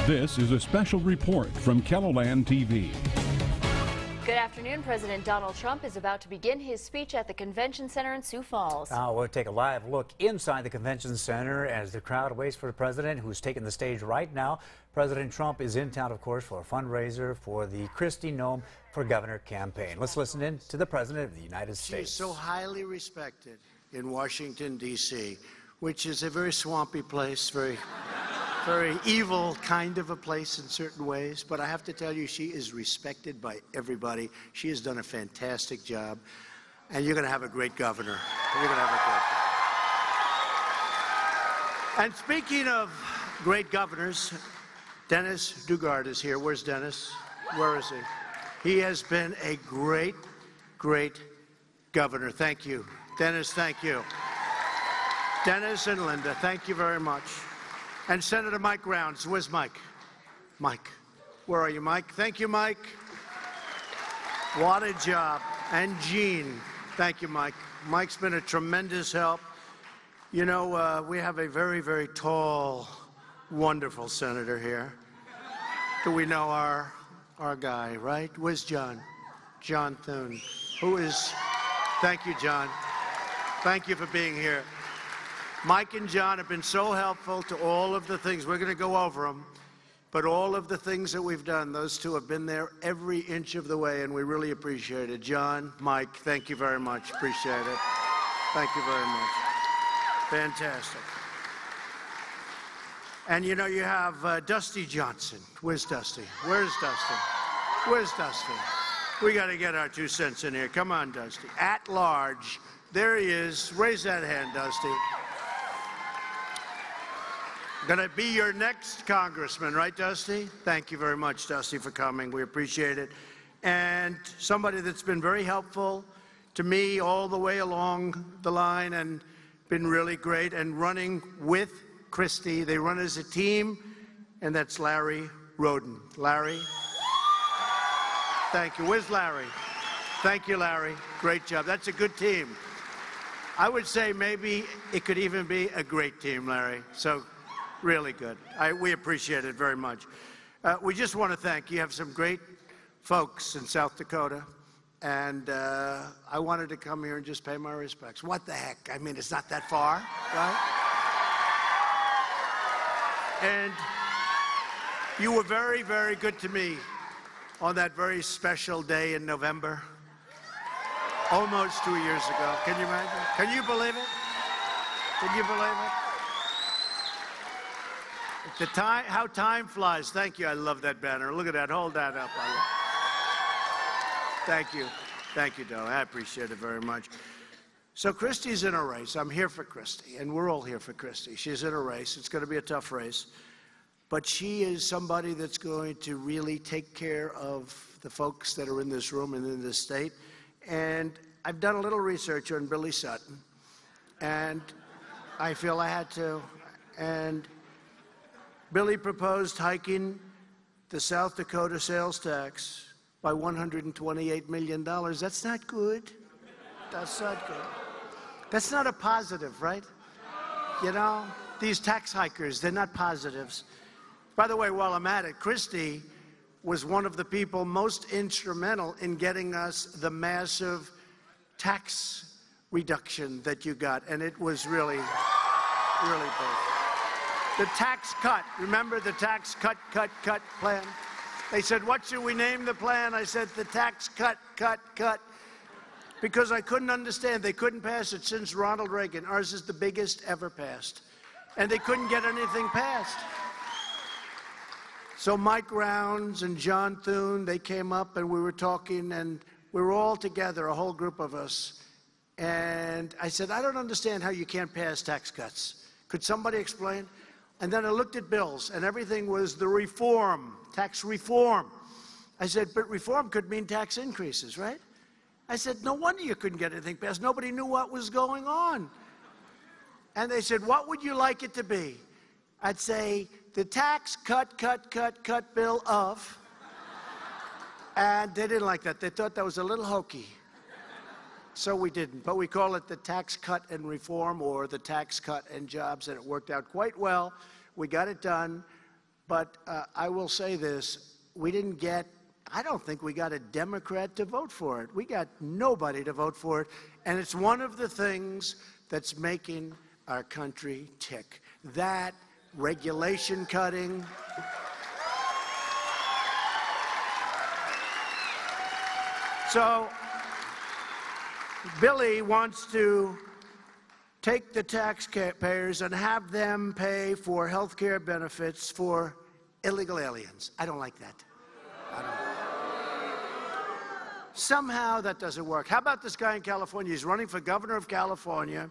This is a special report from KELOLAND TV. Good afternoon. President Donald Trump is about to begin his speech at the Convention Center in Sioux Falls. Now we'll take a live look inside the Convention Center as the crowd waits for the president, who's taking the stage right now. President Trump is in town, of course, for a fundraiser for the Kristi Noem for Governor campaign. Let's listen in to the President of the United States. She is so highly respected in Washington, D.C., which is a very swampy place, very evil kind of a place in certain ways. But I have to tell you, she is respected by everybody. She has done a fantastic job. And you're going to have a great governor. You're going to have a great governor. And speaking of great governors, Dennis Daugaard is here. Where's Dennis? Where is he? He has been a great, great governor. Thank you. Dennis, thank you. Dennis and Linda, thank you very much. And Senator Mike Rounds. Where's Mike? Mike. Where are you, Mike? Thank you, Mike. What a job. And Gene. Thank you, Mike. Mike's been a tremendous help. You know, we have a very, very tall, wonderful senator here. Do we know our guy, right? Where's John? John Thune. Who is... Thank you, John. Thank you for being here. Mike and John have been so helpful to all of the things. We're going to go over them. But all of the things that we've done, those two have been there every inch of the way, and we really appreciate it. John, Mike, thank you very much. Appreciate it. Thank you very much. Fantastic. And, you know, you have Dusty Johnson. Where's Dusty? Where's Dusty? Where's Dusty? We got to get our 2 cents in here. Come on, Dusty. At large. There he is. Raise that hand, Dusty. Going to be your next congressman, right, Dusty? Thank you very much, Dusty, for coming. We appreciate it. And somebody that's been very helpful to me all the way along the line and been really great, and running with Kristi. They run as a team, and that's Larry Roden. Larry? Thank you. Where's Larry? Thank you, Larry. Great job. That's a good team. I would say maybe it could even be a great team, Larry. So, really good. We appreciate it very much. We just want to thank you. You have some great folks in South Dakota, and I wanted to come here and just pay my respects. What the heck? I mean, it's not that far, right? And you were very, very good to me on that very special day in November, almost 2 years ago. Can you imagine? Can you believe it? Can you believe it? How time flies. Thank you. I love that banner. Look at that. Hold that up. Thank you. Thank you, darling. I appreciate it very much. So Kristi's in a race. I'm here for Kristi, and we're all here for Kristi. She's in a race. It's going to be a tough race. But she is somebody that's going to really take care of the folks that are in this room and in this state. And I've done a little research on Billy Sutton, and I feel I had to. And Billy proposed hiking the South Dakota sales tax by $128 million. That's not good. That's not good. That's not a positive, right? You know, these tax hikers, they're not positives. By the way, while I'm at it, Kristi was one of the people most instrumental in getting us the massive tax reduction that you got, and it was really, really big. The tax cut, remember the tax cut plan? They said, what should we name the plan? I said, the tax cut. Because I couldn't understand. They couldn't pass it since Ronald Reagan. Ours is the biggest ever passed. And they couldn't get anything passed. So Mike Rounds and John Thune, they came up and we were talking, and we were all together, a whole group of us. And I said, I don't understand how you can't pass tax cuts. Could somebody explain? And then I looked at bills, and everything was the reform, tax reform. I said, but reform could mean tax increases, right? I said, no wonder you couldn't get anything passed. Nobody knew what was going on. And they said, what would you like it to be? I'd say, the tax cut bill of. And they didn't like that. They thought that was a little hokey. So we didn't. But we call it the Tax Cut and Reform, or the Tax Cut and Jobs, and it worked out quite well. We got it done. But I will say this, I don't think we got a Democrat to vote for it. We got nobody to vote for it. And it's one of the things that's making our country tick. That regulation cutting. So Billy wants to take the taxpayers and have them pay for health care benefits for illegal aliens. I don't like that. Somehow that doesn't work. How about this guy in California? He's running for governor of California,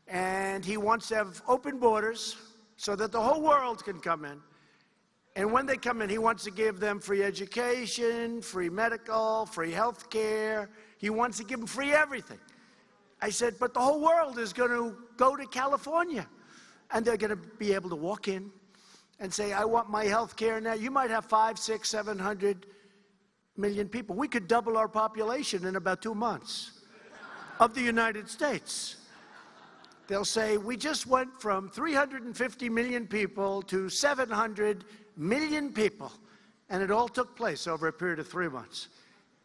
and he wants to have open borders so that the whole world can come in. And when they come in, he wants to give them free education, free medical, free health care. He wants to give them free everything. I said, but the whole world is going to go to California, and they're going to be able to walk in and say, I want my health care now. You might have 500, 600, 700 million people. We could double our population in about 2 months of the United States. They'll say, we just went from 350 million people to 700 million people, and it all took place over a period of 3 months.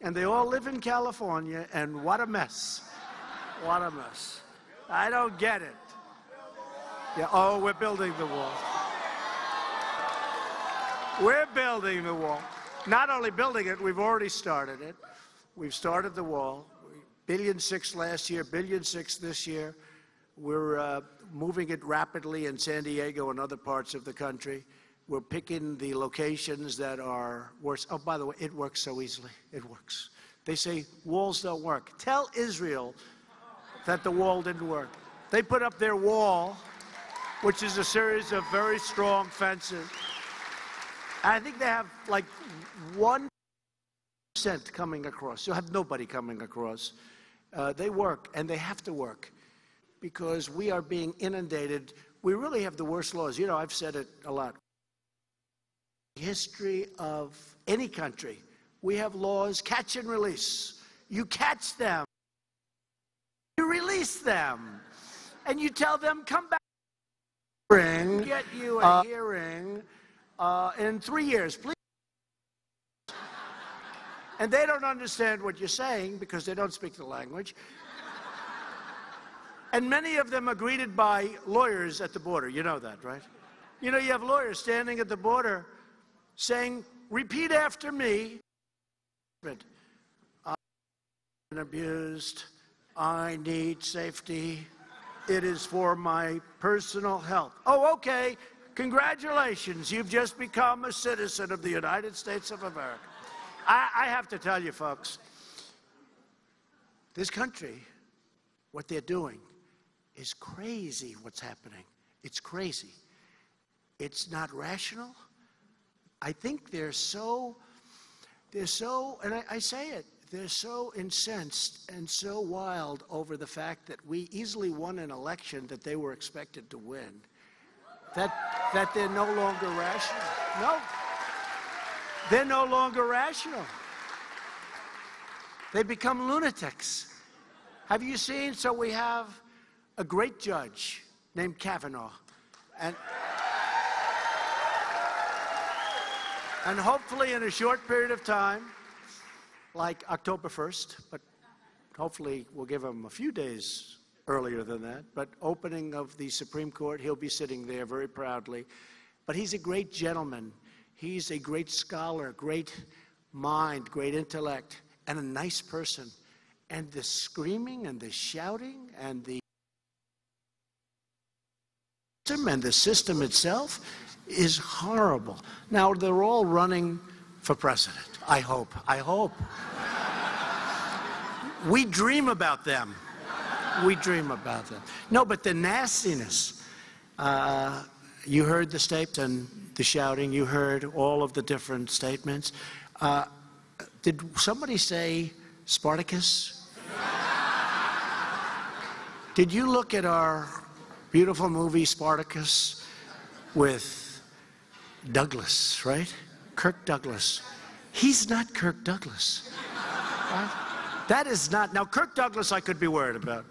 And they all live in California, and what a mess. What a mess. I don't get it. Yeah, oh, we're building the wall. We're building the wall. Not only building it, we've already started it. We've started the wall. $1.6 billion last year, $1.6 billion this year. We're moving it rapidly in San Diego and other parts of the country. We're picking the locations that are worse. Oh, by the way, it works so easily. It works. They say walls don't work. Tell Israel that the wall didn't work. They put up their wall, which is a series of very strong fences. I think they have like 1% coming across. You'll have nobody coming across. They work, and they have to work, because we are being inundated. We really have the worst laws. You know, I've said it a lot. History of any country, we have laws, catch and release. You catch them, you release them, and you tell them, come back. Get you a hearing in 3 years, please. And they don't understand what you're saying because they don't speak the language. And many of them are greeted by lawyers at the border. You know that, right? You know, you have lawyers standing at the border saying, repeat after me. I've been abused. I need safety. It is for my personal health. Oh, okay. Congratulations. You've just become a citizen of the United States of America. I have to tell you, folks, this country, what they're doing is crazy what's happening. It's crazy. It's not rational. I think they're so, and I say it, they're so incensed and so wild over the fact that we easily won an election that they were expected to win, that they're no longer rational. No. They're no longer rational. They become lunatics. Have you seen? So we have a great judge named Kavanaugh. And hopefully in a short period of time, like October 1st, but hopefully we'll give him a few days earlier than that, but opening of the Supreme Court, he'll be sitting there very proudly. But he's a great gentleman. He's a great scholar, great mind, great intellect, and a nice person. And the screaming and the shouting and the system itself is horrible. Now, they're all running for president. I hope. We dream about them. We dream about them. No, but the nastiness. You heard the statements and the shouting. You heard all of the different statements. Did somebody say Spartacus? Did you look at our beautiful movie Spartacus with Douglas, right? Kirk Douglas. He's not Kirk Douglas. Right? That is not. Now, Kirk Douglas I could be worried about.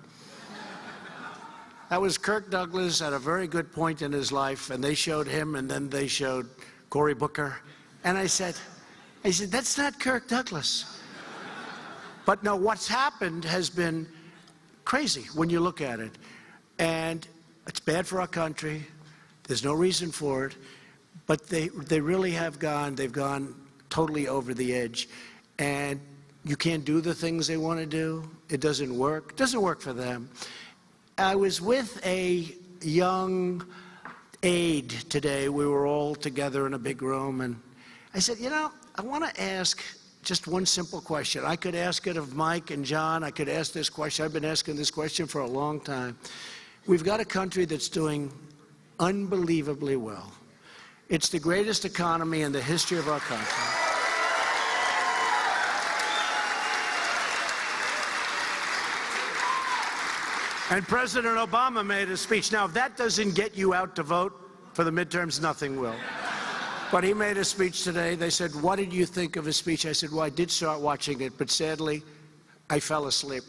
That was Kirk Douglas at a very good point in his life, and they showed him, and then they showed Cory Booker. And I said, that's not Kirk Douglas. But no, what's happened has been crazy when you look at it. And it's bad for our country. There's no reason for it. But they really have they've gone totally over the edge. And you can't do the things they want to do. It doesn't work. It doesn't work for them. I was with a young aide today. We were all together in a big room. And I said, you know, I want to ask just one simple question. I could ask it of Mike and John. I could ask this question. I've been asking this question for a long time. We've got a country that's doing unbelievably well. It's the greatest economy in the history of our country. And President Obama made a speech. Now, if that doesn't get you out to vote for the midterms, nothing will. But he made a speech today. They said, what did you think of his speech? I said, well, I did start watching it, but sadly, I fell asleep.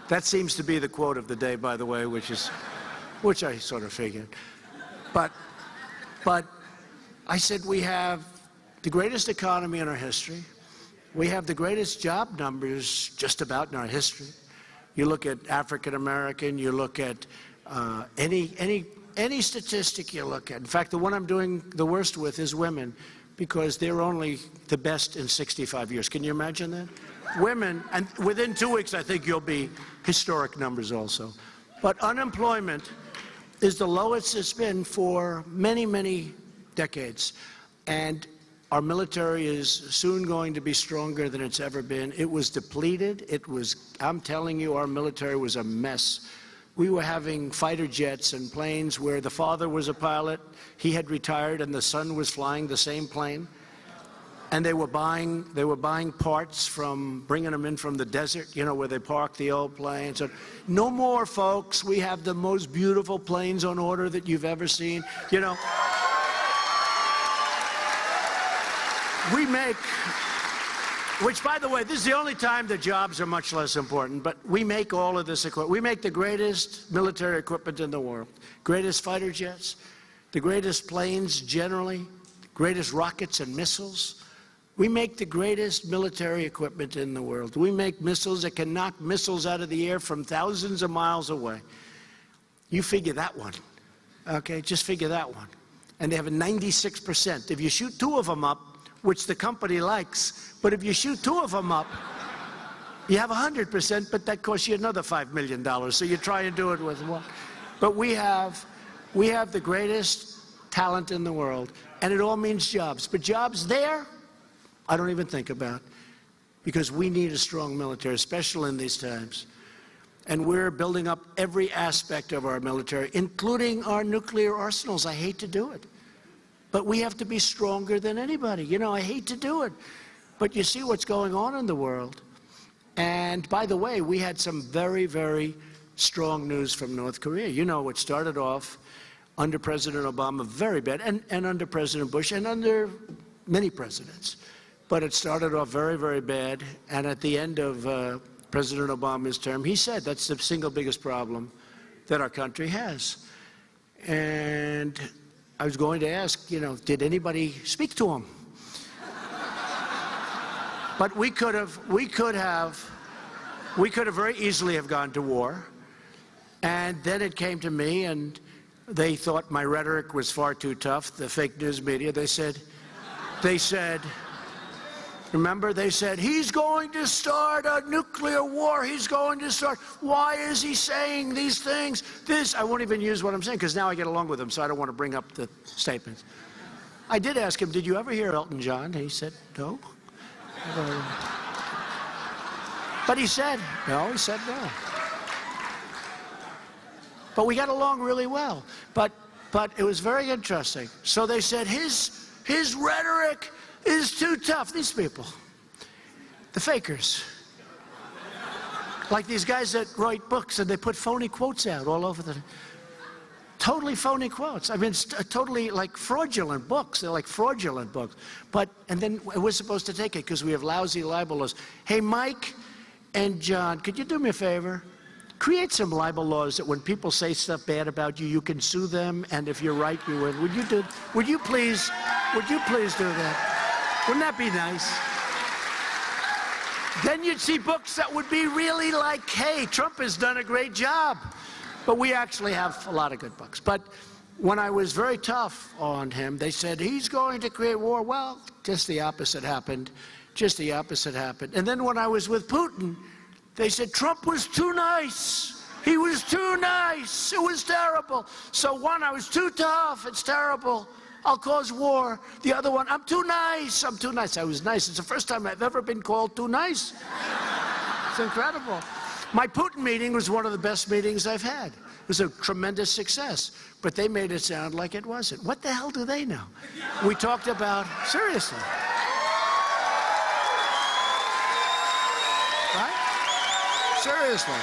That seems to be the quote of the day, by the way, which I sort of figured. But I said, we have the greatest economy in our history. We have the greatest job numbers just about in our history. You look at African American, you look at any statistic you look at. In fact, the one I'm doing the worst with is women, because they're only the best in 65 years. Can you imagine that? Women, and within 2 weeks, I think you'll be historic numbers also. But unemployment is the lowest it's been for many, many decades. And our military is soon going to be stronger than it's ever been. It was depleted. I'm telling you, our military was a mess. We were having fighter jets and planes where the father was a pilot, he had retired, and the son was flying the same plane. And they were buying parts from, bringing them in from the desert, you know, where they park the old planes. And no more, folks. We have the most beautiful planes on order that you've ever seen. You know, we make, which, by the way, this is the only time the jobs are much less important, but we make all of this equipment. We make the greatest military equipment in the world, greatest fighter jets, the greatest planes generally, greatest rockets and missiles. We make the greatest military equipment in the world. We make missiles that can knock missiles out of the air from thousands of miles away. You figure that one, okay? Just figure that one. And they have a 96%. If you shoot 2 of them up, which the company likes, but if you shoot 2 of them up, you have 100%, but that costs you another $5 million, so you try and do it with one. But we have the greatest talent in the world, and it all means jobs. But jobs there, I don't even think about, because we need a strong military, especially in these times. And we're building up every aspect of our military, including our nuclear arsenals. I hate to do it, but we have to be stronger than anybody. You know, I hate to do it, but you see what's going on in the world. And by the way, we had some very, very strong news from North Korea. You know, it started off under President Obama very bad, and under President Bush, and under many presidents. But it started off very, very bad, and at the end of President Obama's term, he said that's the single biggest problem that our country has. And I was going to ask, you know, did anybody speak to him? But we could have very easily have gone to war. And then it came to me, and they thought my rhetoric was far too tough, the fake news media. They said, remember, they said, he's going to start a nuclear war. He's going to start. Why is he saying these things? I won't even use what I'm saying, because now I get along with him, so I don't want to bring up the statements. I did ask him, did you ever hear Elton John? He said, no. But he said no. But we got along really well. But it was very interesting. So they said his rhetoric is too tough. These people, the fakers, like these guys that write books and they put phony quotes out all over the, totally phony quotes. I mean, totally like fraudulent books. They're like fraudulent books. And then we're supposed to take it because we have lousy libel laws. Hey, Mike and John, could you do me a favor? create some libel laws that when people say stuff bad about you, you can sue them, and if you're right, you win. Would you please do that? Wouldn't that be nice? Then you'd see books that would be really like, hey, Trump has done a great job. But we actually have a lot of good books. But when I was very tough on him, they said, he's going to create war. Well, just the opposite happened. Just the opposite happened. And then when I was with Putin, they said, Trump was too nice. He was too nice. It was terrible. So one, I was too tough. It's terrible. I'll cause war. The other one, I'm too nice. I'm too nice. I was nice. It's the first time I've ever been called too nice. It's incredible. My Putin meeting was one of the best meetings I've had. It was a tremendous success. But they made it sound like it wasn't. What the hell do they know? We talked about, seriously. Right? Seriously.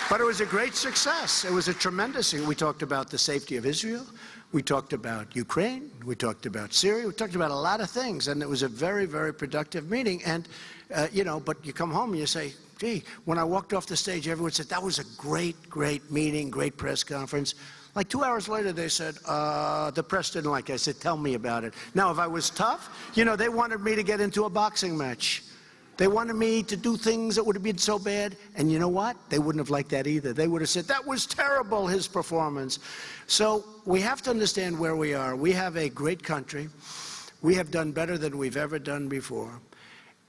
But it was a great success. It was a tremendous thing. We talked about the safety of Israel. We talked about Ukraine. We talked about Syria. We talked about a lot of things. And it was a very, very productive meeting. And, you know, but you come home and you say, gee, when I walked off the stage, everyone said, that was a great, great meeting, great press conference. Like 2 hours later, they said, the press didn't like it. I said, tell me about it. Now, if I was tough, you know, they wanted me to get into a boxing match. They wanted me to do things that would have been so bad. And you know what? They wouldn't have liked that either. They would have said, that was terrible, his performance. So we have to understand where we are. We have a great country. We have done better than we've ever done before.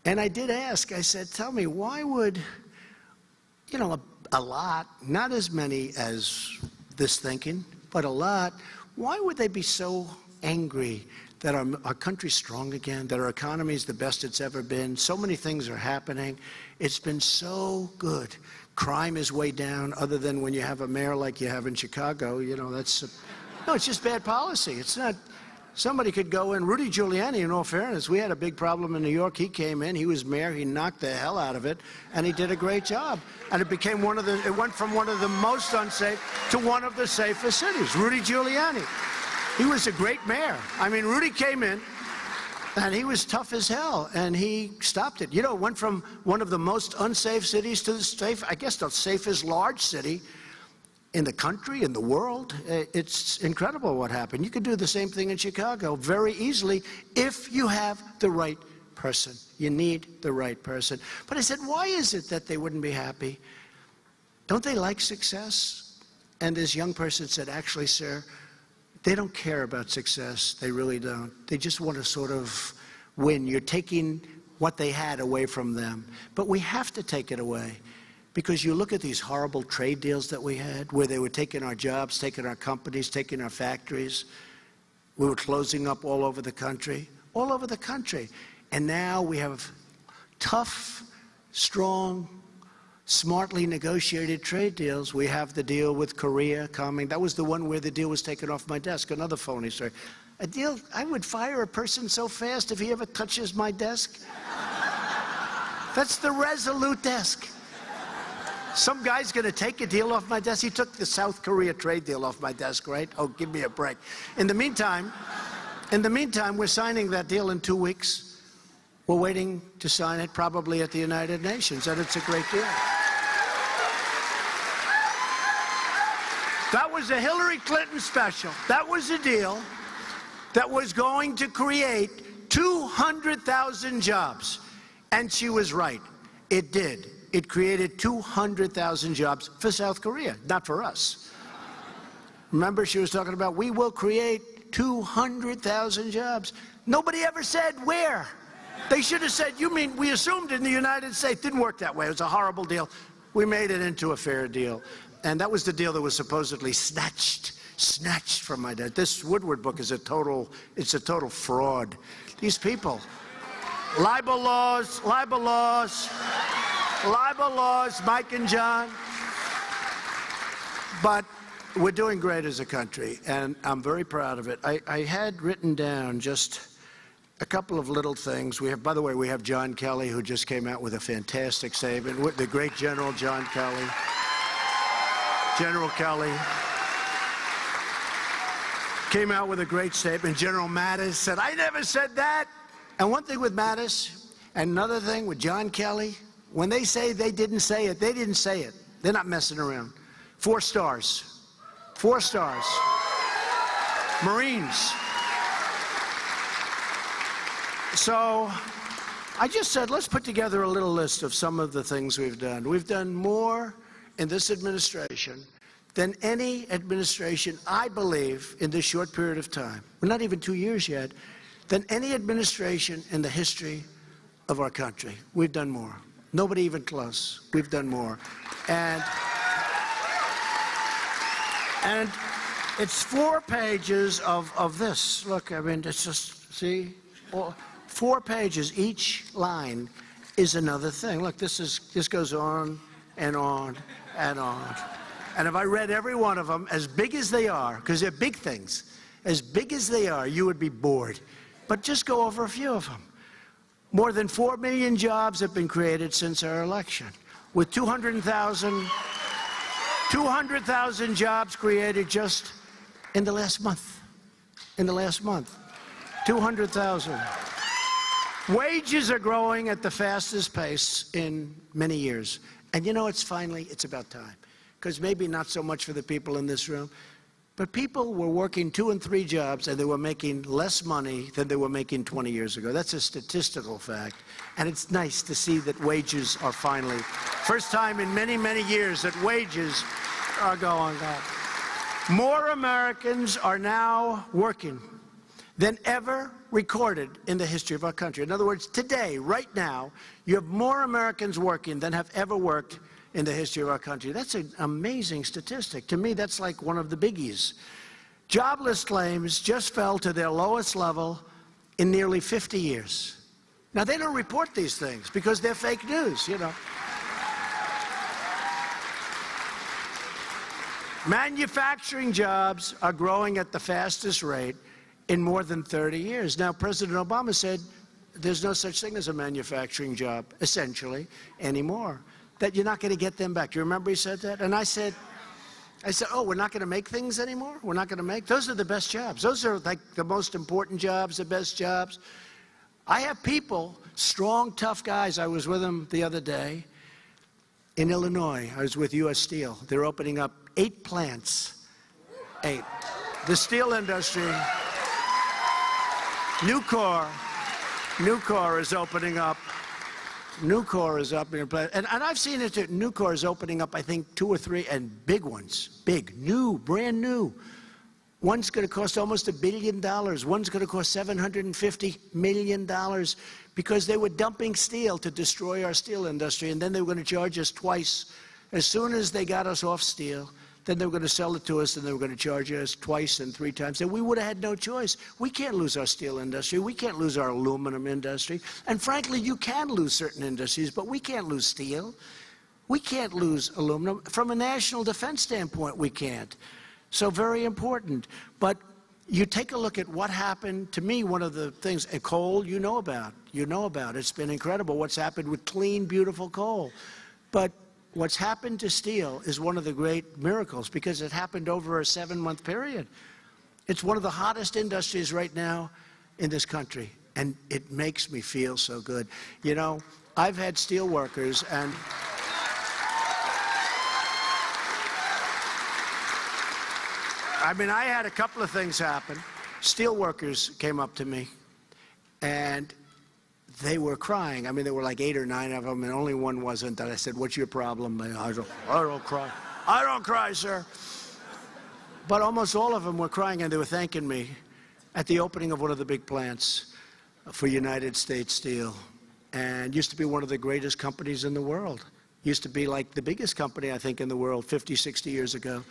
And I did ask, I said, tell me, why would, you know, a lot, not as many as this thinking, but a lot, why would they be so angry that our country's strong again, that our economy is the best it's ever been? So many things are happening. It's been so good. Crime is way down, other than when you have a mayor like you have in Chicago. You know, that's, no, it's just bad policy. It's not, somebody could go in. Rudy Giuliani, in all fairness, we had a big problem in New York. He came in, he was mayor, he knocked the hell out of it, and he did a great job. And it became one of the, it went from one of the most unsafe to one of the safest cities. Rudy Giuliani. He was a great mayor. I mean, Rudy came in, and he was tough as hell, and he stopped it. You know, it went from one of the most unsafe cities to the safe, I guess the safest large city in the country, in the world. It's incredible what happened. You could do the same thing in Chicago very easily if you have the right person. You need the right person. But I said, why is it that they wouldn't be happy? Don't they like success? And this young person said, actually, sir, they don't care about success. They really don't. They just want to sort of win. You're taking what they had away from them. But we have to take it away. Because you look at these horrible trade deals that we had, where they were taking our jobs, taking our companies, taking our factories. We were closing up all over the country. All over the country. And now we have tough, strong, smartly negotiated trade deals. We have the deal with Korea coming. That was the one where the deal was taken off my desk. Another phony story. A deal, I would fire a person so fast if he ever touches my desk. That's the Resolute desk. Some guy's going to take a deal off my desk. He took the South Korea trade deal off my desk, right? Oh, give me a break. In the meantime, we're signing that deal in 2 weeks. We're waiting to sign it probably at the United Nations, and it's a great deal. That was a Hillary Clinton special. That was a deal that was going to create 200,000 jobs. And she was right. It did. It created 200,000 jobs for South Korea, not for us. Remember, she was talking about, we will create 200,000 jobs. Nobody ever said where. They should have said, you mean we assumed in the United States. Didn't work that way. It was a horrible deal. We made it into a fair deal. And that was the deal that was supposedly snatched from my desk. This Woodward book is it's a total fraud. These people, libel laws, Mike and John. But we're doing great as a country, and I'm very proud of it. I had written down just a couple of little things. We have, by the way, we have John Kelly, who just came out with a fantastic statement. The great General John Kelly. General Kelly came out with a great statement. General Mattis said, I never said that. And one thing with Mattis, and another thing with John Kelly, when they say they didn't say it, they didn't say it. They're not messing around. 4 stars. 4 stars. Marines. So I just said, let's put together a little list of some of the things we've done. We've done more in this administration than any administration, I believe, in this short period of time. We're not even 2 years yet, than any administration in the history of our country. We've done more. Nobody even close. We've done more. And it's 4 pages of this. Look, I mean, it's just, see? 4 pages. Each line is another thing. Look, this goes on and on and on. And if I read every one of them, as big as they are, because they're big things, as big as they are, you would be bored. But just go over a few of them. More than 4 million jobs have been created since our election, with 200,000 jobs created just in the last month. In the last month, 200,000. Wages are growing at the fastest pace in many years. And you know, it's about time. Because maybe not so much for the people in this room, but people were working 2 and 3 jobs and they were making less money than they were making 20 years ago. That's a statistical fact. And it's nice to see that wages are finally, first time in many, many years that wages are going up. More Americans are now working than ever recorded in the history of our country. In other words, today, right now, you have more Americans working than have ever worked in the history of our country. That's an amazing statistic. To me, that's like one of the biggies. Jobless claims just fell to their lowest level in nearly 50 years. Now, they don't report these things because they're fake news, you know. Manufacturing jobs are growing at the fastest rate in more than 30 years. Now, President Obama said there's no such thing as a manufacturing job, essentially, anymore. That you're not going to get them back. Do you remember he said that? And I said, oh, we're not going to make things anymore? We're not going to make? Those are the best jobs. Those are like the most important jobs, the best jobs. I have people, strong, tough guys. I was with them the other day in Illinois. I was with U.S. Steel. They're opening up 8 plants. 8. The steel industry, Nucor is opening up. Nucor is up in place, and I've seen it. Nucor is opening up, I think, 2 or 3, and big ones, big, new, brand new. One's going to cost almost $1 billion. One's going to cost $750 million because they were dumping steel to destroy our steel industry, and then they were going to charge us twice. As soon as they got us off steel, then they were going to sell it to us, and they were going to charge us twice and 3 times. And we would have had no choice. We can't lose our steel industry. We can't lose our aluminum industry. And frankly, you can lose certain industries, but we can't lose steel. We can't lose aluminum. From a national defense standpoint, we can't. So very important. But you take a look at what happened. To me, one of the things, and coal, you know about. You know about. It's been incredible what's happened with clean, beautiful coal. But what's happened to steel is one of the great miracles because it happened over a 7-month period. It's one of the hottest industries right now in this country, and it makes me feel so good. You know, I've had steel workers, and I mean, I had a couple of things happen. Steel workers came up to me, and they were crying. I mean, there were like 8 or 9 of them, and only one wasn't. And I said, "What's your problem?" And I don't cry. I don't cry, sir. But almost all of them were crying, and they were thanking me at the opening of one of the big plants for United States Steel. And used to be one of the greatest companies in the world. Used to be like the biggest company, I think, in the world 50, 60 years ago.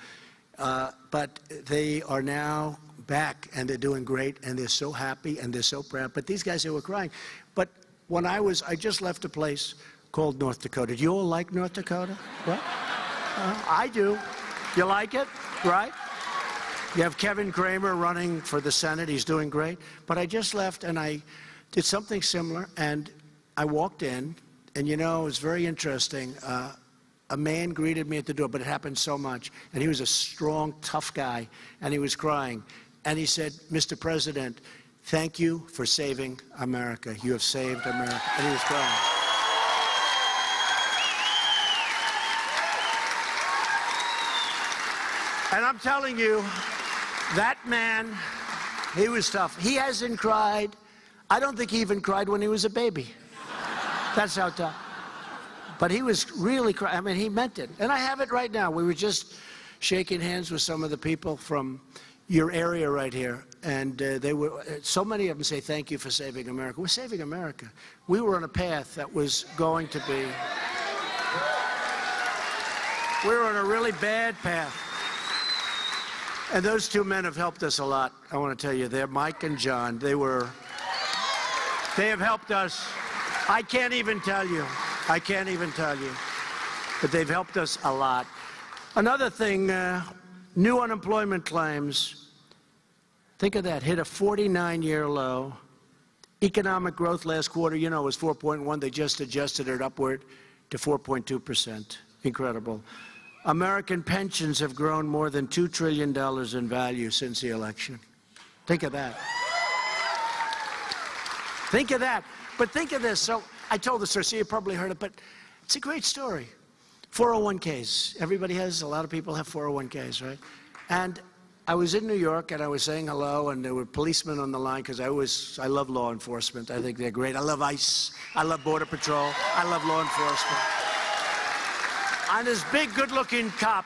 But they are now back, and they're doing great, and they're so happy, and they're so proud. But these guys, they were crying. But when I just left a place called North Dakota. Do you all like North Dakota? What? I do. You like it, right? You have Kevin Cramer running for the Senate. He's doing great. But I just left, and I did something similar, and I walked in, and you know, it was very interesting. A man greeted me at the door, but it happened so much. And he was a strong, tough guy, and he was crying. And he said, "Mr. President, thank you for saving America. You have saved America." And he was crying. And I'm telling you, that man, he was tough. He hasn't cried. I don't think he even cried when he was a baby. That's how tough. But he was really crying. I mean, he meant it. And I have it right now. We were just shaking hands with some of the people from your area right here. And they were, so many of them say, thank you for saving America. We're saving America. We were on a path that was going to be, we were on a really bad path. And those two men have helped us a lot. I want to tell you, they're Mike and John. They have helped us. I can't even tell you. I can't even tell you. But they've helped us a lot. Another thing, new unemployment claims. Think of that, hit a 49-year low. Economic growth last quarter, you know, was 4.1. They just adjusted it upward to 4.2%. Incredible. American pensions have grown more than $2 trillion in value since the election. Think of that. Think of that. But think of this. So I told this story, so you probably heard it, but it's a great story. 401ks. Everybody has, a lot of people have 401ks, right? And I was in New York, and I was saying hello, and there were policemen on the line, because I love law enforcement. I think they're great. I love ICE. I love Border Patrol. I love law enforcement. And this big, good-looking cop,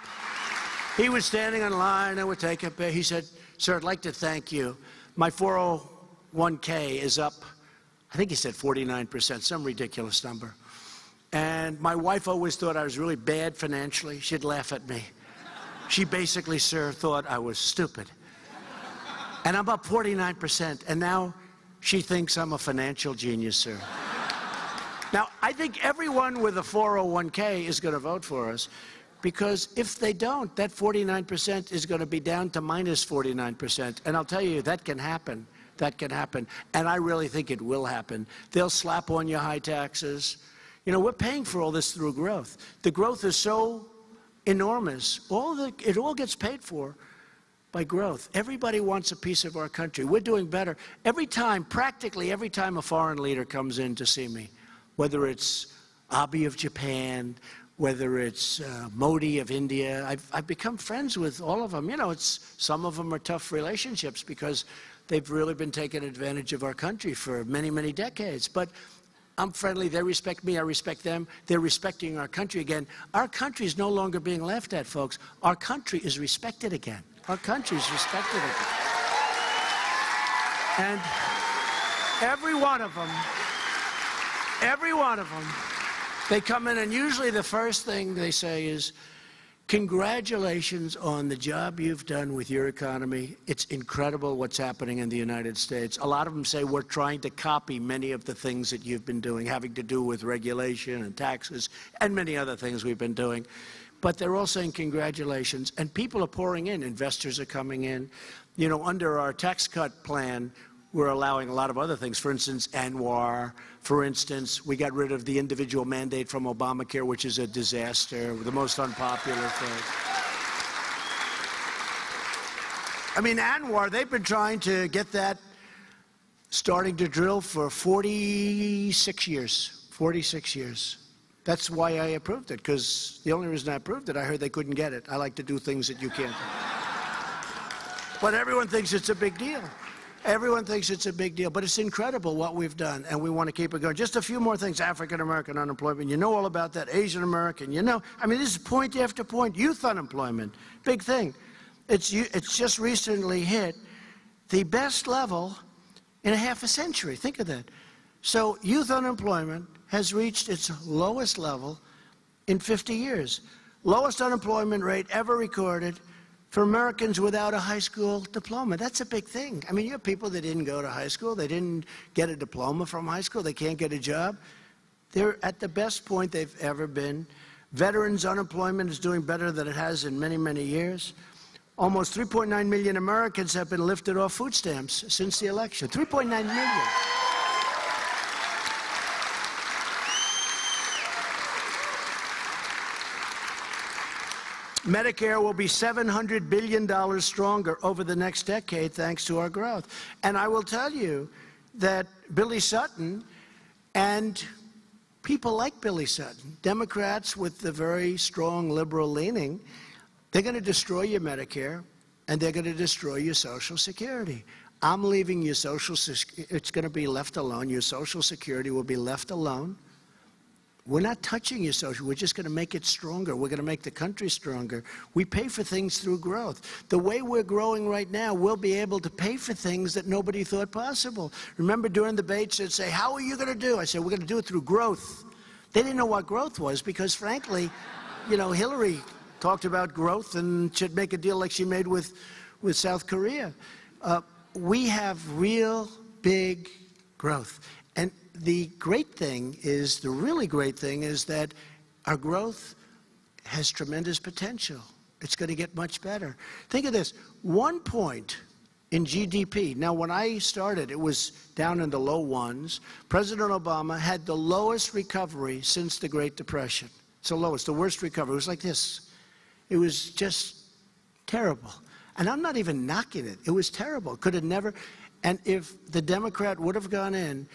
he was standing in line, and would take a pay. He said, sir, I'd like to thank you. My 401k is up, I think he said 49%, some ridiculous number. And my wife always thought I was really bad financially. She'd laugh at me. She basically, sir, thought I was stupid. And I'm up 49%, and now she thinks I'm a financial genius, sir. Now, I think everyone with a 401k is going to vote for us, because if they don't, that 49% is going to be down to minus 49%. And I'll tell you, that can happen. That can happen. And I really think it will happen. They'll slap on your high taxes. You know, we're paying for all this through growth. The growth is so enormous. It all gets paid for by growth. Everybody wants a piece of our country. We're doing better. Every time, practically every time a foreign leader comes in to see me, whether it's Abe of Japan, whether it's Modi of India, I've become friends with all of them. You know, some of them are tough relationships because they've really been taking advantage of our country for many, many decades. But I'm friendly. They respect me. I respect them. They're respecting our country again. Our country is no longer being laughed at, folks. Our country is respected again. Our country is respected again. And every one of them, they come in, and usually the first thing they say is, congratulations on the job you've done with your economy. It's incredible what's happening in the United States. A lot of them say we're trying to copy many of the things that you've been doing, having to do with regulation and taxes and many other things we've been doing. But they're all saying congratulations, and people are pouring in. Investors are coming in. You know, under our tax cut plan, we're allowing a lot of other things. For instance, ANWR. For instance, we got rid of the individual mandate from Obamacare, which is a disaster, the most unpopular thing. I mean, ANWR, they've been trying to get that starting to drill for 46 years. 46 years. That's why I approved it, because the only reason I approved it, I heard they couldn't get it. I like to do things that you can't do. But everyone thinks it's a big deal. Everyone thinks it's a big deal, but it's incredible what we've done, and we want to keep it going. Just a few more things. African-American unemployment, you know all about that. Asian-American, you know. I mean, this is point after point. Youth unemployment, big thing. It's just recently hit the best level in a half a century. Think of that. So youth unemployment has reached its lowest level in 50 years. Lowest unemployment rate ever recorded for Americans without a high school diploma. That's a big thing. I mean, you have people that didn't go to high school. They didn't get a diploma from high school. They can't get a job. They're at the best point they've ever been. Veterans unemployment is doing better than it has in many, many years. Almost 3.9 million Americans have been lifted off food stamps since the election. 3.9 million. Medicare will be $700 billion stronger over the next decade thanks to our growth. And I will tell you that Billy Sutton and people like Billy Sutton, Democrats with the very strong liberal leaning, They're going to destroy your Medicare, and they're going to destroy your Social Security. I'm leaving your it's going to be left alone. Your Social Security will be left alone. We're not touching your Social. We're just going to make it stronger. We're going to make the country stronger. We pay for things through growth. The way we're growing right now, we'll be able to pay for things that nobody thought possible. Remember during the debates, they'd say, how are you going to do? I said, we're going to do it through growth. They didn't know what growth was because, frankly, you know, Hillary talked about growth and should make a deal like she made with South Korea. We have real big growth. And the great thing is, the really great thing is that our growth has tremendous potential. It's going to get much better. Think of this, 1 point in GDP. Now, when I started, it was down in the low ones. President Obama had the lowest recovery since the Great Depression. It's the lowest, the worst recovery. It was like this. It was just terrible. And I'm not even knocking it. It was terrible. Could have never. And if the Democrat would have gone in,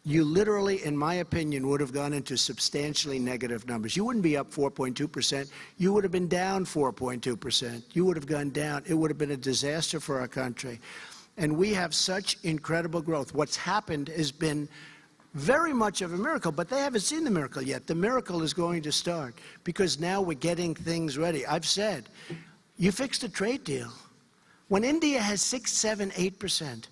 you literally, in my opinion, would have gone into substantially negative numbers. You wouldn't be up 4.2%. You would have been down 4.2%. You would have gone down. It would have been a disaster for our country. And we have such incredible growth. What's happened has been very much of a miracle, but they haven't seen the miracle yet. The miracle is going to start because now we're getting things ready. I've said, you fixed a trade deal. When India has 6, 7, 8%,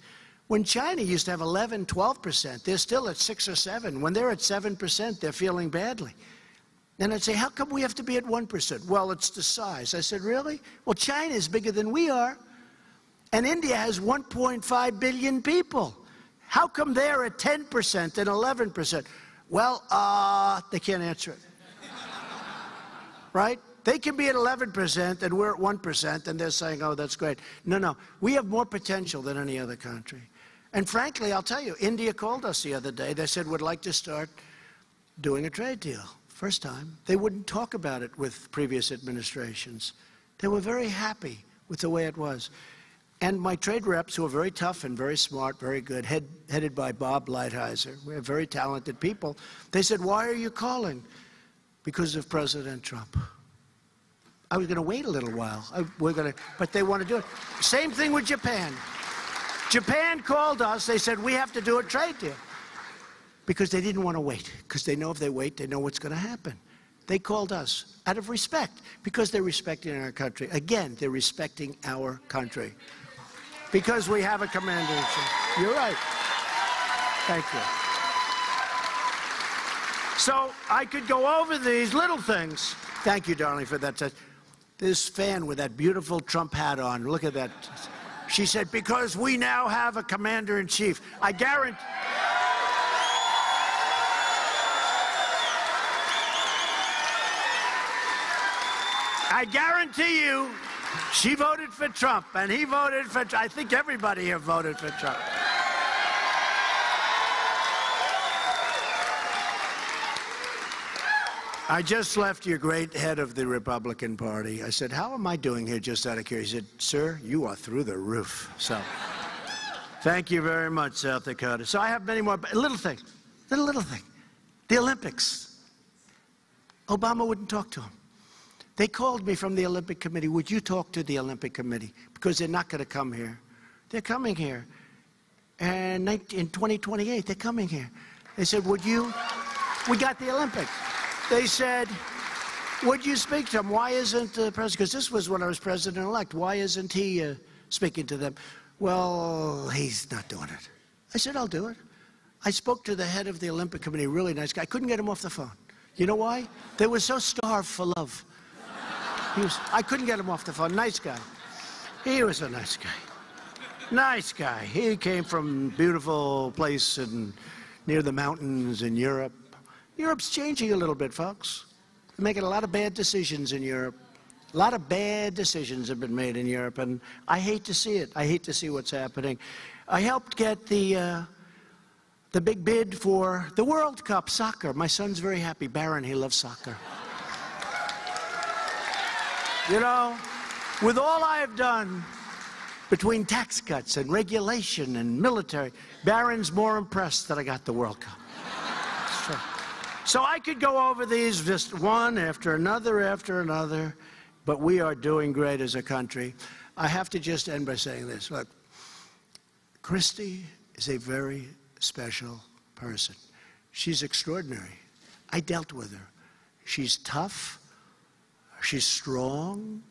when China used to have 11, 12%, they're still at 6 or 7. When they're at 7%, they're feeling badly. And I'd say, how come we have to be at 1%? Well, it's the size. I said, really? Well, China is bigger than we are, and India has 1.5 billion people. How come they're at 10% and 11%? Well, they can't answer it. Right? They can be at 11% and we're at 1%, and they're saying, oh, that's great. No, no. We have more potential than any other country. And frankly, I'll tell you, India called us the other day. They said, we'd like to start doing a trade deal. First time. They wouldn't talk about it with previous administrations. They were very happy with the way it was. And my trade reps, who are very tough and very smart, very good, headed by Bob Lighthizer, we have very talented people, they said, why are you calling? Because of President Trump. I was going to wait a little while. But they want to do it. Same thing with Japan. Japan called us. They said, we have to do a trade deal. Because they didn't want to wait. Because they know if they wait, they know what's going to happen. They called us out of respect. Because they're respecting our country. Again, they're respecting our country. Because we have a commander-in-chief. You're right. Thank you. So I could go over these little things. Thank you, darling, for that. This fan with that beautiful Trump hat on, look at that. She said, because we now have a commander-in-chief. I guarantee you, she voted for Trump, and he voted for Trump. I think everybody here voted for Trump. I just left your great head of the Republican Party. I said, how am I doing here, just out of curiosity? He said, sir, you are through the roof. So, thank you very much, South Dakota. So I have many more, but little thing. The Olympics. Obama wouldn't talk to him. They called me from the Olympic Committee. Would you talk to the Olympic Committee? Because they're not going to come here. They're coming here. And in 2028, they're coming here. They said, would you? We got the Olympics. They said, would you speak to him? Why isn't the president? Because this was when I was president-elect. Why isn't he speaking to them? Well, he's not doing it. I said, I'll do it. I spoke to the head of the Olympic Committee, really nice guy. I couldn't get him off the phone. You know why? They were so starved for love. I couldn't get him off the phone. Nice guy. He was a nice guy. Nice guy. He came from a beautiful place near the mountains in Europe. Europe's changing a little bit, folks. They're making a lot of bad decisions in Europe. A lot of bad decisions have been made in Europe, and I hate to see it. I hate to see what's happening. I helped get the big bid for the World Cup soccer. My son's very happy. Barron, he loves soccer. You know, with all I have done between tax cuts and regulation and military, Barron's more impressed that I got the World Cup. It's true. So I could go over these just one after another, but we are doing great as a country. I have to just end by saying this. Look, Christie is a very special person. She's extraordinary. I dealt with her. She's tough. She's strong.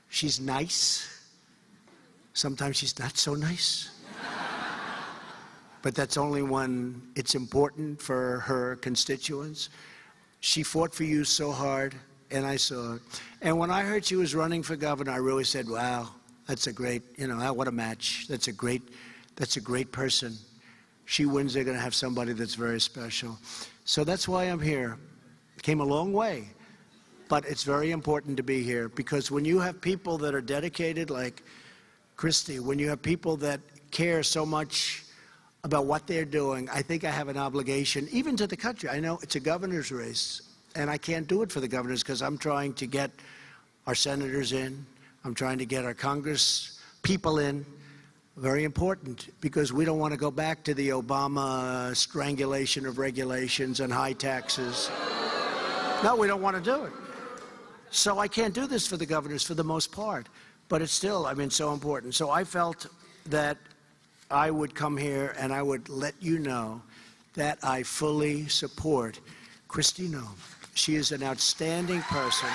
She's nice. Sometimes she's not so nice. But that's only when it's important for her constituents. She fought for you so hard, and I saw it. And when I heard she was running for governor, I really said, wow, that's a great, what a match. That's a great person. She wins, they're going to have somebody that's very special. So that's why I'm here. Came a long way, but it's very important to be here, because when you have people that are dedicated like Christie, when you have people that care so much about what they're doing, I think I have an obligation, even to the country. I know it's a governor's race, and I can't do it for the governors because I'm trying to get our senators in. I'm trying to get our Congress people in. Very important, because we don't want to go back to the Obama strangulation of regulations and high taxes. No, we don't want to do it. So I can't do this for the governors for the most part, but it's still, so important. So I felt that I would come here and I would let you know that I fully support Kristi Noem. She is an outstanding person,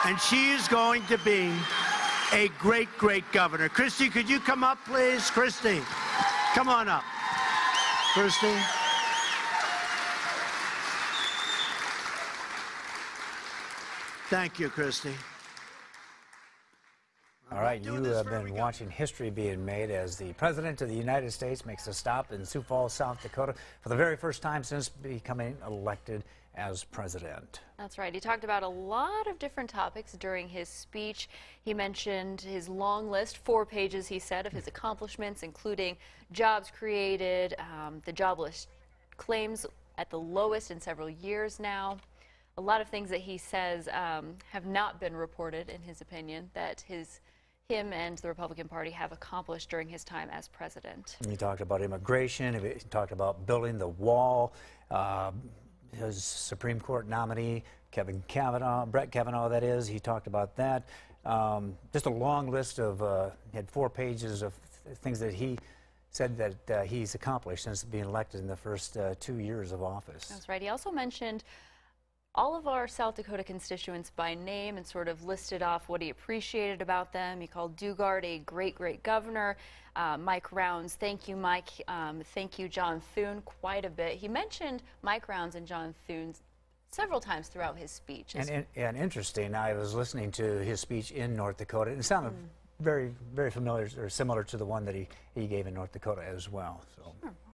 and she is going to be a great, great governor. Kristi, could you come up, please? Kristi, come on up. Kristi. Thank you, Kristi. All right, you have been watching history being made as the President of the United States makes a stop in Sioux Falls, South Dakota, for the very first time since becoming elected as president. That's right. He talked about a lot of different topics during his speech. He mentioned his long list, 4 pages, he said, of his accomplishments, including jobs created, the jobless claims at the lowest in several years now. A lot of things that he says have not been reported, in his opinion, that him and the Republican Party have accomplished during his time as president. He talked about immigration. He talked about building the wall. His Supreme Court nominee, Brett Kavanaugh, that is, he talked about that. Just a long list of, he had 4 pages of things that he said that he's accomplished since being elected in the first 2 years of office. That's right. He also mentioned all of our South Dakota constituents by name and sort of listed off what he appreciated about them. He called Dugard a great, great governor. Mike Rounds, thank you, Mike. Thank you, John Thune, quite a bit. He mentioned Mike Rounds and John Thune several times throughout his speech. And interesting, I was listening to his speech in North Dakota, and it sounded very, very familiar or similar to the one that he gave in North Dakota as well. So. Sure.